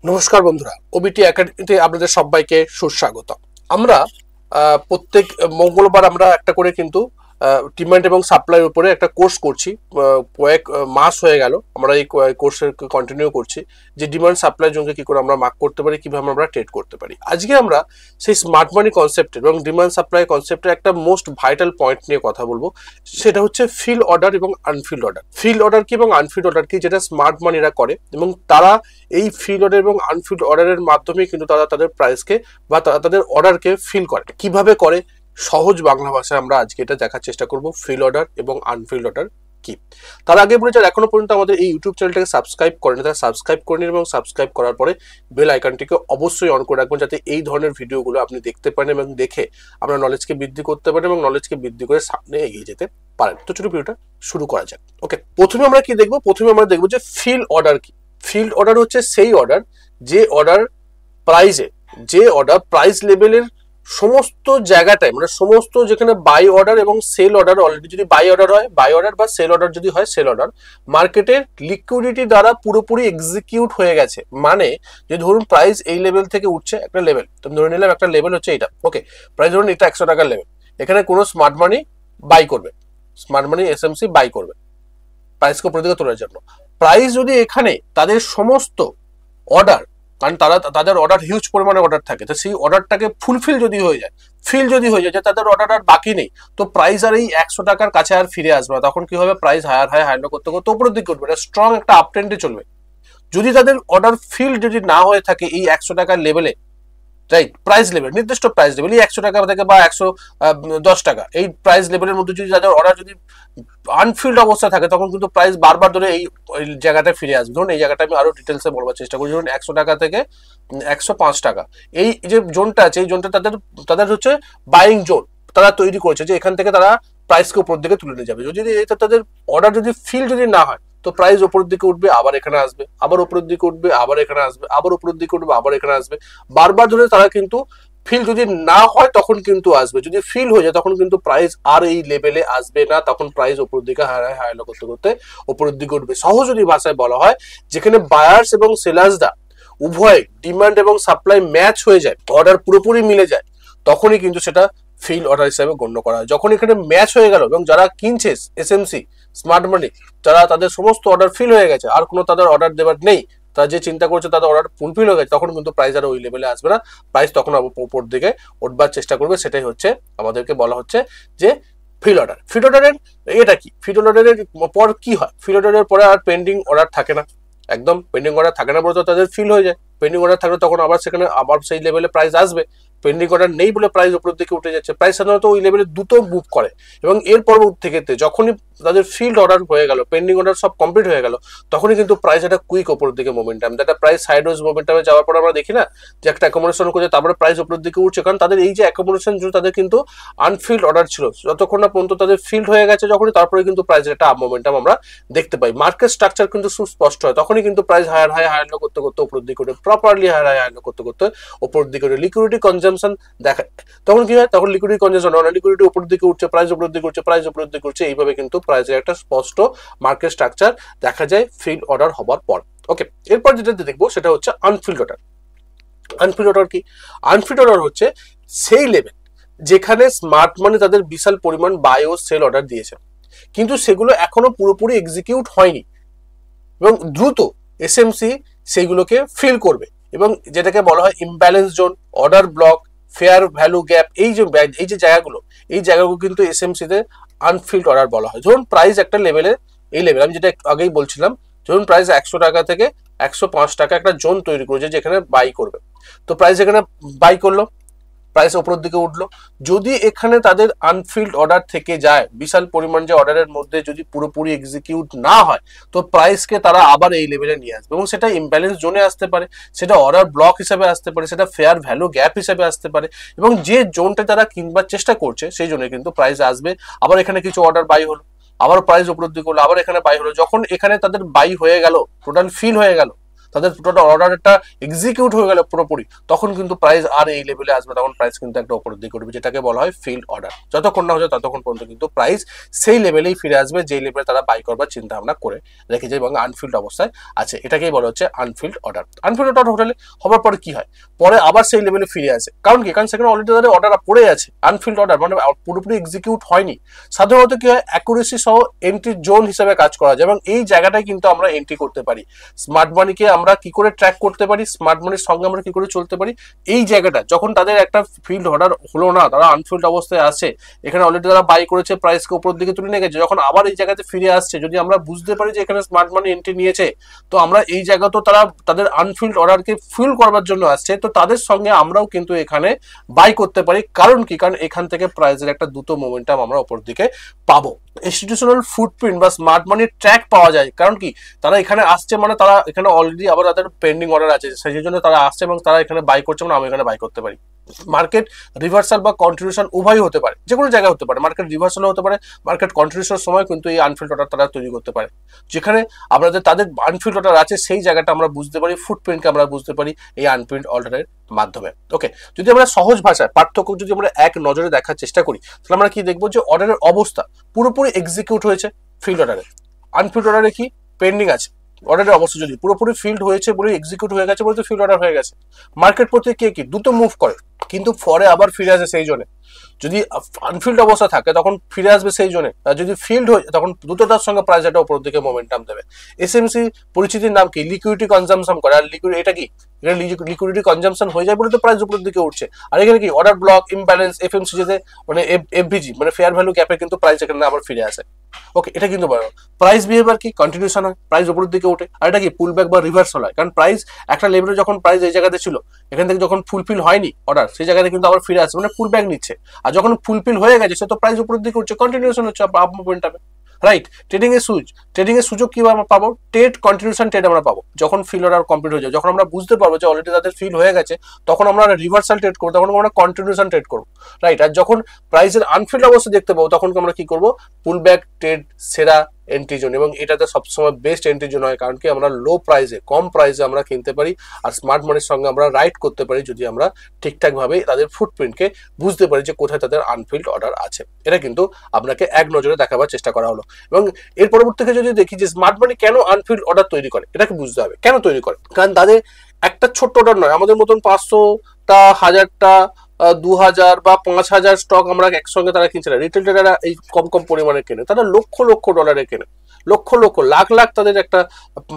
নমস্কার বন্ধুরা, ওবিটি একাডেমিতে আপনাদের সবাইকে সুস্বাগত। আমরা প্রত্যেক মঙ্গলবার আমরা একটা করে কিন্তু ডিমান্ড এবং সাপ্লাইয়ের উপরে একটা কোর্স করছি। কয়েক মাস হয়ে গেল আমরা এই কোর্সের কন্টিনিউ করছি, যে ডিমান্ড সাপ্লাই জোনকে কি করে আমরা মার্ক করতে পারি, কিভাবে আমরা ট্রেড করতে পারি। আজকে আমরা সেই স্মার্ট মানি কনসেপ্ট এবং ডিমান্ড সাপ্লাই কনসেপ্টের একটা মোস্ট ভাইটাল পয়েন্ট নিয়ে কথা বলবো। সেটা হচ্ছে ফিল অর্ডার এবং আনফিল্ড অর্ডার। ফিল অর্ডার কি এবং আনফিল্ড অর্ডার কি, যেটা স্মার্ট মানিরা করে, এবং তারা এই ফিল অর্ডার এবং আনফিল্ড অর্ডারের মাধ্যমে কিন্তু তারা তাদের প্রাইসকে বা তাদের অর্ডারকে ফিল করে। কিভাবে করে, সহজ বাংলা ভাষায় আমরা আজকে এটা দেখার চেষ্টা করব, ফিল অর্ডার এবং আনফিল্ড অর্ডার কি। তার আগে বলে, যারা এখনো পর্যন্ত আমাদের এই ইউটিউব চ্যানেলটাকে সাবস্ক্রাইব করেন, তারা সাবস্ক্রাইব করে নিন এবং সাবস্ক্রাইব করার পরে বেল আইকনটিকে অবশ্যই অন করে রাখবেন, যাতে এই ধরনের ভিডিওগুলো আপনি দেখতে পারেন এবং দেখে আপনার নলেজকে বৃদ্ধি করতে পারেন এবং নলেজকে বৃদ্ধি করে সামনে এগিয়ে যেতে পারেন। তো ছোট ভিডিওটা শুরু করা যাক। ওকে, প্রথমে আমরা কি দেখবো? প্রথমে আমরা দেখবো যে ফিল অর্ডার কি। ফিল্ড অর্ডার হচ্ছে সেই অর্ডার যে অর্ডার প্রাইজে, যে অর্ডার প্রাইস লেভেলের সমস্ত জায়গাটায়, মানে সমস্ত যেখানে বাই অর্ডার এবং সেল অর্ডার, অলরেডি যদি বাই অর্ডার হয় বাই অর্ডার, বা সেল অর্ডার যদি হয় সেল অর্ডার, মার্কেটের লিকুইডিটি দ্বারা পুরোপুরি এক্সিকিউট হয়ে গেছে। মানে যে ধরুন প্রাইস এই লেভেল থেকে উঠছে একটা লেভেল, তো ধরে নিলাম একটা লেভেল হচ্ছে এটা। ওকে, প্রাইস ধরুন এটা 100 টাকার লেভেল, এখানে কোনো স্মার্ট মানি বাই করবে, স্মার্ট মানি এসএমসি বাই করবে প্রাইসকে উপরের দিকে তোলার জন্য। প্রাইস যদি এখানে তাদের সমস্ত অর্ডার, কারণ তাদের অর্ডার হিউজ পরিমাণে অর্ডার থাকে, তো সেই অর্ডারটাকে ফুলফিল যদি হয়ে যায়, ফিল যদি হয়ে যায় যে তাদের অর্ডার আর বাকি নেই, তো প্রাইস আর এই 100 টাকার কাছে আর ফিরে আসবে না। তখন কি হবে? প্রাইস হায়ার করতে করতে উপরের দিকে উঠবে, স্ট্রং একটা আপ ট্রেন্ডে চলবে। যদি তাদের অর্ডার ফিল যদি না হয়ে থাকে এই 100 টাকার লেভেলে, রাইট, প্রাইস লেভেল, নির্দিষ্ট প্রাইস লেভেল, এই 100 টাকা থেকে বা 110 টাকা, এই প্রাইস লেভেলের মধ্যে যদি তাদের অর্ডার যদি আনফিল্ড অবস্থা থাকে, তখন কিন্তু প্রাইস বারবার ধরে এই জায়গাটায় ফিরে আসবে। ধরুন এই জায়গাটা আমি আরো ডিটেলসে বলবার চেষ্টা করি। ধরুন 100 টাকা থেকে 105 টাকা, এই যে জোনটা আছে, এই জোনটা তাদের তাদের হচ্ছে বাইং জোন তারা তৈরি করেছে, যে এখান থেকে তারা প্রাইসকে উপর দিকে তুলে নিয়ে যাবে। যদি এটা তাদের অর্ডার যদি ফিল যদি না হয়, তো প্রাইস উপরের দিকে উঠবে, আবার এখানে আসবে, আবার উপরের দিকে উঠবে, আবার এখানে আসবে, আবার উপরের দিকে উঠবে, আবার এখানে আসবে। বারবার ধরে তারা কিন্তু ফিল যদি না হয় তখন কিন্তু আসবে, যদি ফিল হয়ে যায় তখন কিন্তু প্রাইস আর এই লেভেলে আসবে না, তখন প্রাইস উপরের দিকে হায়ার করতে করতে উপরের দিকে উঠবে। সহজ যদি ভাষায় বলা হয়, যেখানে বায়ার্স এবং সেলার্সরা উভয় ডিমান্ড এবং সাপ্লাই ম্যাচ হয়ে যায়, অর্ডার পুরোপুরি মিলে যায়, তখনই কিন্তু সেটা ফিল অর্ডার হিসাবে গণ্য করা হয়। যখন এখানে ম্যাচ হয়ে গেল এবং যারা কিনছে এসএমসি স্মার্ট মানি, যারা তাদের সমস্ত অর্ডার ফিল হয়ে গেছে, আর কোনো তাদের অর্ডার দেবার নেই, তারা যে চিন্তা করছে তাদের অর্ডার ফুলফিল হয়ে গেছে, তখন কিন্তু প্রাইস আর ওই লেভেলে আসবে না, প্রাইস তখন উপর দিকে উঠবার চেষ্টা করবে। সেটাই হচ্ছে আমাদেরকে বলা হচ্ছে যে ফিল অর্ডার। ফিল অর্ডারের এটা কি? ফিল অর্ডারের পর কি হয়? ফিল অর্ডারের পরে আর পেন্ডিং অর্ডার থাকে না, একদম পেন্ডিং অর্ডার থাকে না বলতে তাদের ফিল হয়ে যায়। পেন্ডিং অর্ডার থাকলে তখন আবার সেখানে আবার সেই লেভেলে প্রাইস আসবে। পেন্ডিং অর্ডার নেই বলে প্রাইস উপরের দিকে উঠে যাচ্ছে। প্রাইস সাধারণত ওই লেভেলে দ্রুত মুভ করে, এবং এর পরবর্তী থেকে যখনই তাদের ফিল্ড অর্ডার হয়ে গেল, পেন্ডিং অর্ডার সব কমপ্লিট হয়ে গেল, তখনই কিন্তু প্রাইস একটা কুইক উপরের দিকে মোমেন্টাম, যেটা প্রাইস সাইডওয়েজ মোমেন্টামে যাওয়ার পর আমরা দেখি না যে একটা অ্যাকোমোডেশন করছে, তারপরে প্রাইস উপরের দিকে উঠছে, কারণ তাদের এই যে অ্যাকোমোডেশন, তাদের কিন্তু আনফিল্ড অর্ডার ছিল, যতক্ষণ না পর্যন্ত তাদের ফিল্ড হয়ে গেছে, যখনই তারপরে কিন্তু প্রাইসের একটা আপ মোমেন্টাম আমরা দেখতে পাই। মার্কেট স্ট্রাকচার কিন্তু সুস্পষ্ট হয়, তখনই কিন্তু প্রাইস হায়ার করতে করতে উপরের দিকে উঠে, প্রপারলি হায়ার করতে করতে উপরের দিকে উঠে। লিকুইডিটি কনজাম্পশন দেখা, তখন কি হয়? তখন লিকুইডিটি কনজাম্পশন, লিকুইডিটি উপরের দিকে উঠছে, প্রাইস উপরের দিকে উঠছে, প্রাইস উপরের দিকে উঠছে, এইভাবে কিন্তু প্রাইসের একটা স্পষ্ট মার্কেট স্ট্রাকচার দেখা যায় ফিল্ড অর্ডার হবার পর। ওকে, এরপর যেটা দেখবো সেটা হচ্ছে আনফিল্ড অর্ডার। আনফিল্ড অর্ডার কি? আনফিল্ড অর্ডার হচ্ছে সেই লেভেল যেখানে স্মার্ট মানি তাদের বিশাল পরিমাণ বাই ও সেল অর্ডার দিয়েছে, কিন্তু সেগুলো এখনো পুরোপুরি এক্সিকিউট হয়নি, এবং দ্রুত এসএমসি সেইগুলোকে ফিল করবে, এবং যেটাকে বলা হয় imbalance zone, order block, fair value gap, এই যে জায়গাগুলো, এই জায়গাগুলো কিন্তু এসএমসি তে আনফিল্ড অর্ডার বলা হয়। ধরুন প্রাইস একটা লেভেলে, এই লেভেল আমি যেটা আগেই বলছিলাম, ধরুন প্রাইস 100 টাকা থেকে 105 টাকা একটা জোন তৈরি করেছে যেখানে বাই করবে, তো প্রাইস এখানে বাই করলো, প্রাইস উপরের দিকে উঠলো। যদি এখানে তাদের আনফিল্ড অর্ডার থেকে যায়, বিশাল পরিমাণ যে অর্ডারের মধ্যে যদি পুরোপুরি এক্সিকিউট না হয়, তো প্রাইসকে তারা আবার এই লেভেলে নিয়ে আসবে, এবং সেটা ইমব্যালেন্স জোনে আসতে পারে, সেটা অর্ডার ব্লক হিসেবে আসতে পারে, সেটা ফেয়ার ভ্যালু গ্যাপ হিসেবে আসতে পারে, এবং যে জোনটা তারা কিনবার চেষ্টা করছে সেই জোনে কিন্তু প্রাইস আসবে। আবার এখানে কিছু অর্ডার বাই হলো, আবার প্রাইস উপরের দিকে হলো, আবার এখানে বাই হলো। যখন এখানে তাদের বাই হয়ে গেল, টোটাল ফিল হয়ে গেল, তাদের টোটাল অর্ডারটা এক্সিকিউট হয়ে গেল পুরোপুরি, তখন কিন্তু প্রাইস আর এই লেভেলে আসবে, তখন প্রাইস কিন্তু একটা উপরের দিকে উঠবে, যেটাকে বলা হয় ফিল্ড অর্ডার। যতক্ষণ না হচ্ছে ততক্ষণ পর্যন্ত কিন্তু প্রাইস সেই লেভেলেই ফিরে আসবে যে লেভেলে তারা বাই করবার চিন্তা ভাবনা করে রেখেছে এবং আনফিল্ড অবস্থায় আছে, এটাকেই বলা হচ্ছে আনফিল্ড অর্ডার। আনফিল্ড অর্ডার হোটেলে হওয়ার পরে কি হয়, পরে আবার সেই লেভেলে ফিরে আসে, কারণ কি, কারণ সেখানে অলরেডি তাদের অর্ডার পড়ে আছে, আনফিল্ড অর্ডার মানে পুরোপুরি এক্সিকিউট হয়নি। সাধারণত কি হয়, অ্যাকুরেসি সহ এন্ট্রি জোন হিসেবে কাজ করা যায় এবং এই জায়গাটায় কিন্তু আমরা এন্ট্রি করতে পারি। স্মার্ট মানিকে আমরা কি করে ট্র্যাক করতে পারি, স্মার্ট মানির সঙ্গে আমরা কি করে চলতে পারি, এই জায়গাটা যখন তাদের একটা ফিল্ড অর্ডার হলো না, তারা আনফিল্ড অবস্থায় আছে, এখানে অলরেডি তারা বাই করেছে, প্রাইসকে উপর দিকে তুলে নিয়ে গেছে, যখন আবার এই জায়গাতে ফিরে আসছে, যদি আমরা বুঝতে পারি যে এখানে স্মার্ট মানি এন্ট্রি নিয়েছে, তো আমরা এই জায়গা তো তারা তাদের আনফিল্ড অর্ডারকে ফিল করবার জন্য আসছে, তো তাদের সঙ্গে আমরাও কিন্তু এখানে বাই করতে পারি। কারণ কি, কারণ এখান থেকে প্রাইসের একটা দ্রুত মোমেন্টাম আমরা উপর দিকে পাবো। ইনস্টিটিউশনাল ফুটপ্রিন্ট বা স্মার্ট মানির ট্র্যাক পাওয়া যায়, কারণ কি, তারা এখানে আসছে মানে তারা এখানে অলরেডি আবার তাদের পেন্ডিং অর্ডার আছে, সেই জন্য তারা আসছে এবং তারা এখানে বাই করছে, মানে আমি এখানে বাই করতে পারি। মার্কেট রিভার্সাল বা কন্টিনিউশন উভয় হতে পারে, যে কোনো জায়গায় হতে পারে, মার্কেট রিভার্সাল হতে পারে, মার্কেট কন্টিনিউশনের সময় কিন্তু এই আনফিল্ড অর্ডার তারা তৈরি করতে পারে, যেখানে আমাদের তাদের আনফিল্ড অর্ডার আছে সেই জায়গাটা আমরা বুঝতে পারি, ফুটপ্রিন্টকে আমরা বুঝতে পারি এই আনফিল্ড অর্ডারের মাধ্যমে। ওকে, যদি আমরা সহজ ভাষায় পার্থক্য যদি আমরা এক নজরে দেখার চেষ্টা করি, তাহলে আমরা কি দেখবো, যে অর্ডারের অবস্থা পুরোপুরি এক্সিকিউট হয়েছে ফিল্ড অর্ডারে, আনফিল্ড অর্ডারে কি পেন্ডিং আছে, অর্ডারের অবস্থা যদি পুরোপুরি ফিল্ড হয়েছে বলে এক্সিকিউট হয়ে গেছে বলে ফিল্ড অর্ডার হয়ে গেছে। মার্কেট প্রতি কে কি দ্রুত মুভ করে, কিন্তু পরে আবার ফিরে আসে সেই জন্য, যদি আনফিল্ড অবস্থা থাকে তখন ফিরে আসবে সেই জন্য, আর যদি ফিল্ড হয় তখন দ্রুততার সঙ্গে প্রাইস এটা উপর দিকে মোমেন্টাম দেবে। এসএমসি পরিচিতির নাম কি, লিকুইডিটি কনজাম্পশন করে, আর এটা কি, এটা লিকুইডিটি কনজাম্পশন হয়ে যায় বলে তো প্রাইস উপরের দিকে উঠছে। আর এখানে কি অর্ডার ব্লক ইমব্যালেন্স এফএমসিজিতে মানে এফভিজি মানে ফেয়ার ভ্যালু গ্যাপে কিন্তু প্রাইস এখানে আবার ফিরে আসে। ওকে, এটা কিন্তু প্রাইস বিহেভিয়ার কি, কন্টিনিউশন হয়, প্রাইস উপরের দিকে ওঠে, আর এটা কি পুল ব্যাক বা রিভার্সাল হয়, কারণ প্রাইস একটা লেভেলে যখন প্রাইস এই জায়গাতে ছিল, এখান থেকে যখন ফুলফিল হয়নি অর্ডার, সেই জায়গাতে কিন্তু আবার ফিরে আসছে, মানে পুল ব্যাক নিচ্ছে, আর যখন ফুলফিল হয়ে গেছে সে তো প্রাইস উপরের দিকে উঠছে, কন্টিনিউশন হচ্ছে আপ মুভমেন্ট হবে, রাইট। ট্রেডিং এর সুযোগ কি আমরা পাবো, ট্রেড কন্টিনিউশন ট্রেড আমরা পাবো, যখন ফিল অর্ডার কমপ্লিট হয়ে যায়, যখন আমরা বুঝতে পারবো যে অলরেডি তাদের ফিল হয়ে গেছে, তখন আমরা রিভার্সাল ট্রেড করবো, তখন আমরা কন্টিনিউশন ট্রেড করবো, রাইট। আর যখন প্রাইসের আনফিল্ড অবস্থা দেখতে পাবো, তখন আমরা কি করবো, পুল ব্যাক ট্রেড সেরা এন্ট্রি জোন, এবং এটাতে সবসময় বেস্ট এন্ট্রি জোন হয়, কারণ কি আমরা লো প্রাইসে কম প্রাইসে আমরা কিনতে পারি, আর স্মার্ট মানির সঙ্গে আমরা রাইড করতে পারি যদি আমরা ঠিকঠাক ভাবে তাদের ফুটপ্রিন্টকে বুঝতে পারি যে কোথায় তাদের আনফিল্ড অর্ডার আছে। এটা কিন্তু আপনাকে এক নজরে দেখাবার চেষ্টা করা হলো, এবং এর পরবর্তীতে যদি দেখি যে স্মার্ট মানি কেন আনফিল্ড অর্ডার তৈরি করে, এটাকে বুঝতে হবে কেন তৈরি করে, কারণ তাদের একটা ছোট্ট অর্ডার নয়, আমাদের মতন 500টা 1000টা 2000 বা 5000 স্টক আমরা একসঙ্গে তারা কিনছে না, রিটেল ট্রেডাররা এই কম কম পরিমাণে কেনে, তারা লক্ষ লক্ষ ডলারে কেনে, লক্ষ লক্ষ লাখ লাখ তাদের একটা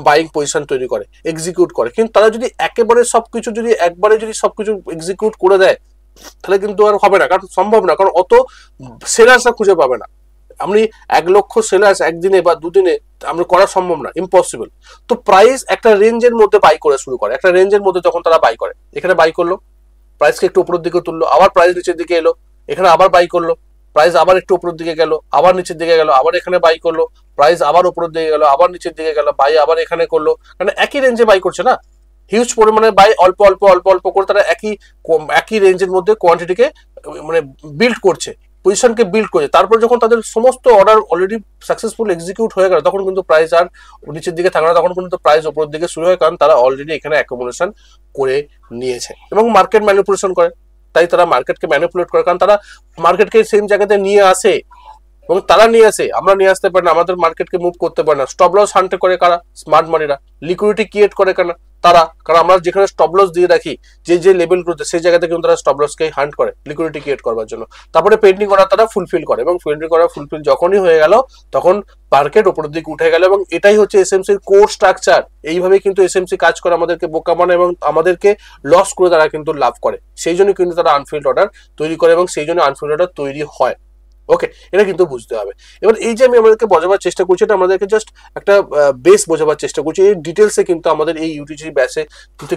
বাইং পজিশন তৈরি করে, এক্সিকিউট করে, কিন্তু তারা যদি একেবারে সবকিছু যদি একবারে যদি সবকিছু এক্সিকিউট করে দেয়, তাহলে কিন্তু আর হবে না, কারণ সম্ভব না, কারণ অত সেলার্সরা খুঁজে পাবে না, আপনি 1 লক্ষ সেলার্স একদিনে বা দুদিনে আমরা করা সম্ভব না, ইম্পসিবল। তো প্রাইস একটা রেঞ্জের মধ্যে বাই করে শুরু করে, একটা রেঞ্জের মধ্যে যখন তারা বাই করে, এখানে বাই করলো, প্রাইসকে একটু উপরের দিকে তুললো, আবার প্রাইস নিচের দিকে এলো, এখানে আবার বাই করলো, প্রাইস আবার একটু উপরের দিকে গেল, আবার নিচের দিকে গেল, আবার এখানে বাই করলো, প্রাইস আবার উপরের দিকে গেল, আবার নিচের দিকে গেল, বাই আবার এখানে করলো, মানে একই রেঞ্জে বাই করছে না, হিউজ পরিমাণে বাই অল্প অল্প অল্প অল্প করে তারা একই রেঞ্জের মধ্যে কোয়ান্টিটিকে মানে বিল্ড করছে, পজিশনকে বিল্ড করছে, তারপর যখন তাদের সমস্ত অর্ডার অলরেডি সাকসেসফুল এক্সিকিউট হয়ে গেল, তখন কিন্তু প্রাইস আর নিচের দিকে থাকে না, তখন কিন্তু প্রাইস উপরের দিকে শুরু হয়, কারণ তারা অলরেডি এখানে অ্যাকোমোডেশন করে নিয়েছে এবং মার্কেট ম্যানিপুলেশন করে, তাই তারা মার্কেটকে ম্যানিপুলেট করে, কারণ তারা মার্কেটকে সেম জায়গাতে নিয়ে আসে, এবং তারা নিয়ে আসে, আমরা নিয়ে আসতে পারি না, আমাদের মার্কেটকে মুভ করতে পারে না। স্টপ লস হান্ট করে কারা, স্মার্ট মানিরা। লিকুইডিটি ক্রিয়েট করে কেন, তারা, কারণ আমরা যেখানে স্টপ লস দিয়ে রাখি যে লেভেলগুলোতে, সেই জায়গাতে কিন্তু তারা স্টপ লসকে হান্ট করে লিকুইডিটি ক্রিয়েট করবার জন্য, তারপরে পেন্ডিং করা তারা ফুলফিল করে, এবং পেন্ডিং করা ফুলফিল যখনই হয়ে গেল, তখন মার্কেট উপরের দিকে উঠে গেল, এবং এটাই হচ্ছে এসএমসির কোর স্ট্রাকচার। এইভাবে কিন্তু এসএমসি কাজ করে, আমাদেরকে বোকা বানায় এবং আমাদেরকে লস করে তারা কিন্তু লাভ করে, সেই জন্য কিন্তু তারা আনফিল্ড অর্ডার তৈরি করে, এবং সেই জন্য আনফিল্ড অর্ডার তৈরি হয়। ওকে, এটা কিন্তু বুঝতে হবে। এবার এই যে আমি আমাদেরকে বোঝাবার চেষ্টা করছি, এটা আমাদেরকে জাস্ট একটা বেস বোঝাবার চেষ্টা করছি, এই ডিটেলসে কিন্তু আমাদের এই ইউটিজি ব্যাচে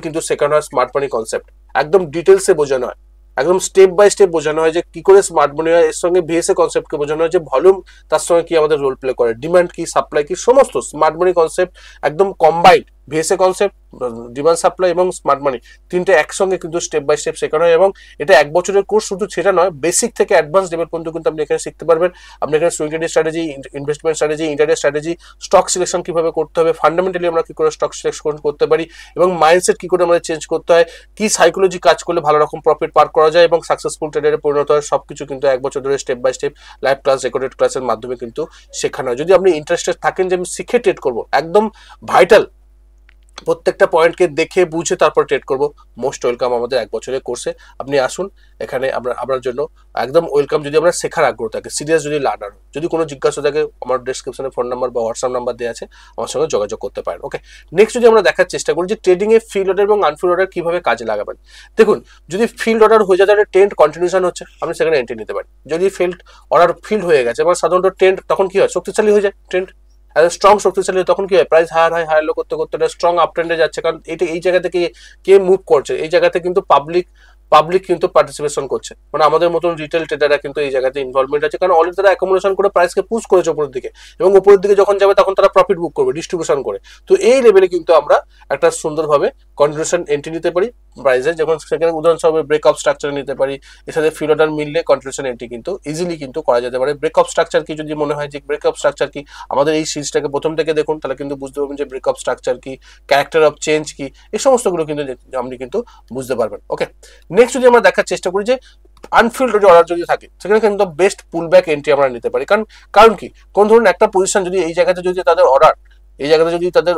কিন্তু সেকেন্ড হয় স্মার্ট মানি কনসেপ্ট একদম ডিটেলসে বোঝানো হয়, একদম স্টেপ বাই স্টেপ বোঝানো হয় যে কি করে স্মার্ট মানি হয়, এর সঙ্গে ভিএসএ কনসেপ্টকে বোঝানো হয় যে ভলিউম তার সঙ্গে কি আমাদের রোল প্লে করে, ডিমান্ড কি সাপ্লাই কি, সমস্ত স্মার্ট মানি কনসেপ্ট একদম combined VSA concept, demand supply এবং স্মার্ট মানি তিনটে একসঙ্গে কিন্তু স্টেপ বাই স্টেপ শেখানো হয় এবং এটা 1 বছরের কোর্স। শুধু সেটা নয়, বেসিক থেকে অ্যাডভান্স লেভেল পর্যন্ত কিন্তু আপনি এখানে শিখতে পারবেন। আপনি এখানে swing trading strategy, investment strategy, intraday strategy, stock selection কিভাবে করতে হবে, ফান্ডামেন্টালি আমরা কি করে স্টক সিলেকশন করতে পারি এবং মাইন্ডসেট কি করে আমাদের চেঞ্জ করতে হয়, কি সাইকোলজি কাজ করলে ভালো রকম প্রফিট পার করা যায় এবং সাকসেসফুল ট্রেডারে পরিণত হয়, সবকিছু কিন্তু 1 বছর ধরে step by step live class, recorded ক্লাসের মাধ্যমে কিন্তু শেখানো হয়। যদি আপনি ইন্টারেস্টেড থাকেন যে আমি শিখে ট্রেড করবো, একদম ভাইটাল প্রত্যেকটা পয়েন্টকে দেখে বুঝে তারপর ট্রেড করব, মোস্ট ওয়েলকাম আমাদের 1 বছরের কোর্সে। আপনি আসুন, এখানে আপনার জন্য একদম ওয়েলকাম। যদি আমরা শেখার আগ্রহ থাকে, সিরিয়াস যদি লার্নার, যদি কোনো জিজ্ঞাসা থাকে, আমার ডেসক্রিপশনে ফোন নাম্বার বা হোয়াটসঅ্যাপ নাম্বার দেওয়া আছে, আমার সঙ্গে যোগাযোগ করতে পারেন। ওকে, নেক্সট যদি আমরা দেখার চেষ্টা করি যে ট্রেডিং এ ফিল্ড অর্ডার এবং আনফিল্ড অর্ডার কিভাবে কাজে লাগাবেন। দেখুন, যদি ফিল্ড অর্ডার হয়ে যায় তাহলে ট্রেন্ড কন্টিনিউশন হচ্ছে, আপনি সেখানে এন্ট্রি নিতে পারেন। যদি ফিল্ড হয়ে গেছে এবং সাধারণত ট্রেন্ড তখন কি হয়, শক্তিশালী হয়ে যায় ট্রেন্ড, স্ট্রং শক্তিশালী, তখন কি হয়, প্রাইস হায়ার হয়, হায়ার লো করতে করতে স্ট্রং আপ ট্রেন্ডে যাচ্ছে। কারণ এটা এই জায়গা থেকে কে মুভ করছে, এই জায়গাতে কিন্তু পাবলিক কিন্তু পার্টিসিপেশন করছে, মানে আমাদের মতন রিটেল ট্রেডাররা কিন্তু এই জায়গাতে ইনভলভমেন্ট আছে, কারণ অলরেডি তারা অ্যাকোমোডেশন করে প্রাইসকে পুশ করেছে উপরের দিকে, এবং উপরের দিকে যখন যাবে তখন তারা প্রফিট বুক করবে ডিস্ট্রিবিউশন করে। তো এই লেভেলে কিন্তু আমরা একটা সুন্দরভাবে কন্টিনিউশন এন্ট্রি নিতে পারি প্রাইসে, যখন সেখানে উদাহরণস্বরূপ ব্রেকআপ স্ট্রাকচার নিতে পারি, এর সাথে ফিল অর্ডার মিললে কন্টিনিউশন এন্ট্রি কিন্তু ইজিলি কিন্তু করা যেতে পারে। ব্রেকআপ স্ট্রাকচার কি যদি মনে হয় যে ব্রেকআপ স্ট্রাকচার কি, আমাদের এই সিরিজটাকে প্রথম থেকে দেখুন, তাহলে কিন্তু বুঝতে পারবেন যে ব্রেকআপ স্ট্রাকচার কি, ক্যারেক্টার অফ চেঞ্জ কি, এই সমস্তগুলো কিন্তু আপনি কিন্তু বুঝতে পারবেন। ওকে, নেক্সট যদি আমরা দেখার চেষ্টা করি যে আনফিল্ড অর্ডার যদি থাকে, সেখানে কিন্তু বেস্ট পুল ব্যাক এন্ট্রি আমরা নিতে পারি। কারণ কি, কোন ধরুন একটা পজিশন যদি এই জায়গাতে যদি তাদের অর্ডার, এই জায়গাতে যদি তাদের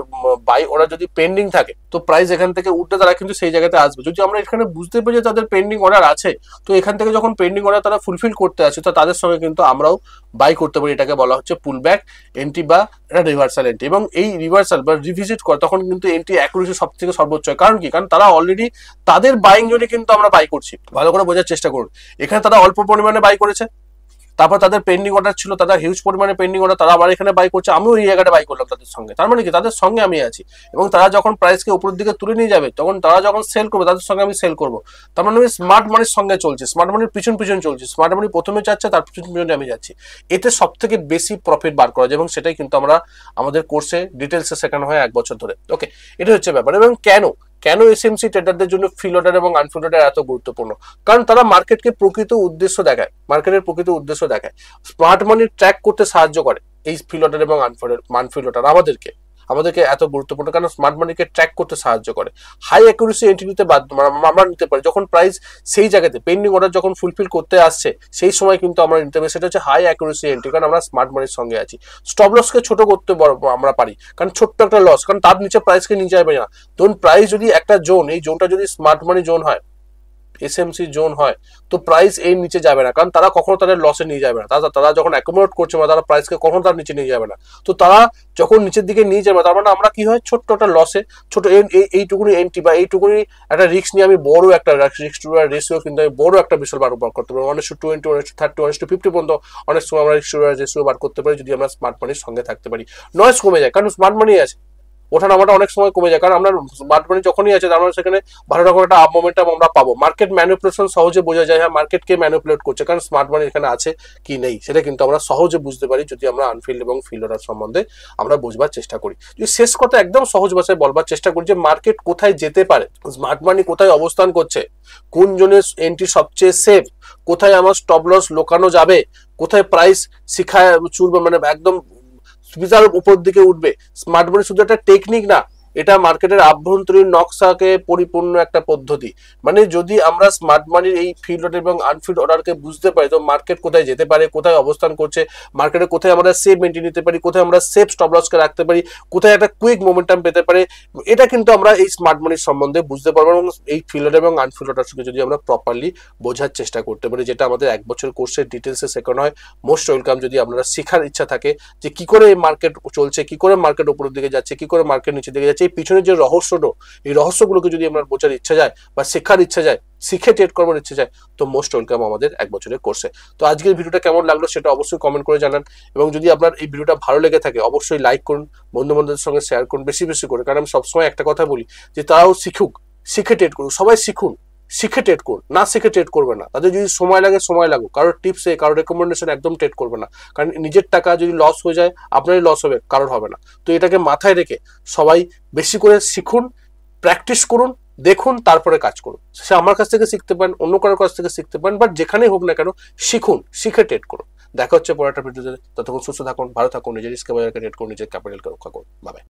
বাই অর্ডার যদি পেন্ডিং থাকে, তো প্রাইস এখান থেকে উঠতে তারা কিন্তু সেই জায়গাতে আসবে। যদি আমরা এখানে বুঝতে পারি যে তাদের পেন্ডিং অর্ডার আছে, তো এখান থেকে যখন পেন্ডিং অর্ডার তারা ফুলফিল করতে আসে, তো তাদের সঙ্গে কিন্তু আমরাও বাই করতে পারি। এটাকে বলা হচ্ছে পুল ব্যাক এন্ট্রি বা এটা রিভার্সাল এন্ট্রি। এবং এই রিভার্সাল বা রিভিজিট করে তখন কিন্তু এন্ট্রি অ্যাকুরেসি সব থেকে সর্বোচ্চ হয়। কারণ কি, কারণ তারা অলরেডি তাদের বাইং জোনে কিন্তু আমরা বাই করছি। ভালো করে বোঝার চেষ্টা করুন, এখানে তারা অল্প পরিমাণে বাই করেছে, তারপর তাদের পেন্ডিং অর্ডার ছিল, তাদের হিউজ পরিমাণে পেন্ডিং অর্ডার, তারা আবার এখানে বাই করছে, আমিও এই জায়গাটা বাই করলাম তাদের সঙ্গে। তার মানে কি, তাদের সঙ্গে আমি আছি, এবং তারা যখন প্রাইসকে উপরের দিকে তুলে নিয়ে যাবে, তখন তারা যখন সেল করবে তাদের সঙ্গে আমি সেল করবো। তার মানে আমি স্মার্ট মানির সঙ্গে চলছি, স্মার্ট মানির পিছন পিছন চলছি, স্মার্ট মানি প্রথমে যাচ্ছে, তার পিছন পিছনে আমি যাচ্ছি। এতে সব থেকে বেশি প্রফিট বার করা যায়, এবং সেটাই কিন্তু আমরা আমাদের কোর্সে ডিটেলসে শেখানো হয় 1 বছর ধরে। ওকে, এটা হচ্ছে ব্যাপার। এবং কেন এসএমসি ট্রেডারদের জন্য ফিল অর্ডার এবং আনফিল অর্ডার এত গুরুত্বপূর্ণ, কারণ তারা মার্কেটের প্রকৃত উদ্দেশ্য দেখায়, স্মার্ট মানি ট্র্যাক করতে সাহায্য করে। এই ফিল অর্ডার এবং আনফিল অর্ডার আমাদেরকে এত গুরুত্বপূর্ণ, কারণ স্মার্ট মানিকে ট্র্যাক করতে সাহায্য করে। হাই অ্যাকুরেসি এন্ট্রি নিতে আমরা নিতে পারি যখন প্রাইস সেই জায়গাতে পেন্ডিং অর্ডার যখন ফুলফিল করতে আসছে, সেই সময় কিন্তু আমরা নিতে পারি। সেটা হচ্ছে হাই অ্যাকুরেসি এন্ট্রি, কারণ আমরা স্মার্ট মানির সঙ্গে আছি। স্টপ লসকে ছোট করতে আমরা পারি, কারণ ছোট্ট একটা লস, কারণ তার নিচে প্রাইসকে নিয়ে যাবে না। ধরুন প্রাইস যদি একটা জোন, এই জোনটা যদি স্মার্ট মানি জোন হয়, এসএমসি জোন হয়, তো প্রাইস এর নিচে যাবে না, কারণ তারা কখনো তাদের লসে নিয়ে যাবে না। তারা যখন অ্যাকোমোডেট করছে, তারা প্রাইসকে কখনো তার নিচে নিয়ে যাবে না। তো তারা যখন নিচের দিকে নিয়ে যাবে, তার মানে আমরা কি হয়, ছোট্ট একটা লসে, ছোট এইটুকুনি এন্ট্রি বা এইটুকুনি একটা রিস্ক নিয়ে আমি বড় একটা রিস্ক টু রেশিও কিন্তু আমি বড় একটা বিশাল বার করতে পারি। 1:20, 1:30, 1:50 পর্যন্ত অনেক সময় আমরা রিস্ক টু রেশিও বার করতে পারি, যদি আমরা স্মার্ট মানির সঙ্গে থাকতে পারি। নয়েজ কমে যায়, কারণ স্মার্ট মানি আছে, ওঠানামাটা অনেক সময় কমে যায়, কারণ আমরা স্মার্ট মানি যখনই আছে, আমরা সেখানে ভালো রকম একটা আপ মোমেন্টাম আমরা পাবো। মার্কেট ম্যানিপুলেশন সহজে বোঝা যায়, হ্যাঁ মার্কেট কে ম্যানিপুলেট করছে, কারণ স্মার্ট মানি এখানে আছে কি নেই সেটা কিন্তু আমরা সহজে বুঝতে পারি, যদি আমরা আনফিল্ড এবং ফিল্ড অর্ডার সম্বন্ধে আমরা বুঝবার চেষ্টা করি। যদি শেষ কথা একদম সহজ ভাষায় বলবার চেষ্টা করি যে মার্কেট কোথায় যেতে পারে, স্মার্ট মানি কোথায় অবস্থান করছে, কোন জোনের এন্ট্রি সবচেয়ে সেফ, কোথায় আমার স্টপ লস লোকানো যাবে, কোথায় প্রাইস শিখায় চুরবে, মানে একদম বিশাল উপর দিকে উঠবে। স্মার্ট মানি শুধু একটা টেকনিক না, এটা মার্কেটের আভ্যন্তরীণ নকশাকে পরিপূর্ণ একটা পদ্ধতি। মানে যদি আমরা স্মার্ট মানির এই ফিল্ড অর্ডার এবং আনফিল্ড অর্ডারকে বুঝতে পারি, তো মার্কেট কোথায় যেতে পারে, কোথায় অবস্থান করছে, মার্কেটে কোথায় আমরা সেফ মেনটেন নিতে পারি, কোথায় আমরা সেফ স্টপ লসকে রাখতে পারি, কোথায় একটা কুইক মোমেন্টাম পেতে পারে, এটা কিন্তু আমরা এই স্মার্ট মানির সম্বন্ধে বুঝতে পারবো। এবং এই ফিল্ড অর্ডার এবং আনফিল্ড অর্ডারকে যদি আমরা প্রপারলি বোঝার চেষ্টা করতে পারি, যেটা আমাদের 1 বছর কোর্সের ডিটেলসে শেখানো হয়, মোস্ট ওয়েলকাম। যদি আপনারা শেখার ইচ্ছা থাকে যে কি করে মার্কেট চলছে, কি করে মার্কেট উপরের দিকে যাচ্ছে, কি করে মার্কেট নিচের দিকে যাচ্ছে, এই পিছনের যে রহস্যটা, এই রহস্যগুলোকে যদি আপনার বোঝার ইচ্ছা যায় বা শেখার ইচ্ছা যায়, শিখে ট্রেড করবার ইচ্ছা যায়, তো মোস্ট ওয়েলকাম আমাদের 1 বছরের কোর্সে। তো আজকের ভিডিওটা কেমন লাগলো সেটা অবশ্যই কমেন্ট করে জানান, এবং যদি আপনার এই ভিডিওটা ভালো লেগে থাকে অবশ্যই লাইক করুন, বন্ধু বান্ধবদের সঙ্গে শেয়ার করুন বেশি বেশি করে, কারণ আমি সবসময় একটা কথা বলি যে তারাও শিখে ট্রেড করুক, সবাই শিখুন, শিখে ট্রেড করুন, না শিখে ট্রেড করবে না। তাদের যদি সময় লাগে সময় লাগুক, কারোর টিপসে কারোর রেকমেন্ডেশন একদম ট্রেড করবে না, কারণ নিজের টাকা যদি লস হয়ে যায় আপনারই লস হবে, কারোর হবে না। তো এটাকে মাথায় রেখে সবাই বেশি করে শিখুন, প্র্যাকটিস করুন, দেখুন, তারপরে কাজ করুন। সে আমার কাছ থেকে শিখতে পারেন, অন্য কারোর কাছ থেকে শিখতে পারেন, বাট যেখানেই হোক না কেন শিখুন, শিখে ট্রেড করুন। দেখা হচ্ছে পরের একটা ভিডিওতে, ততক্ষণ সুস্থ থাকুন, ভালো থাকুন, নিজের রিস্ক বাজারকে ট্রেড করুন, নিজের ক্যাপিটালকে রক্ষা করুন। বাই।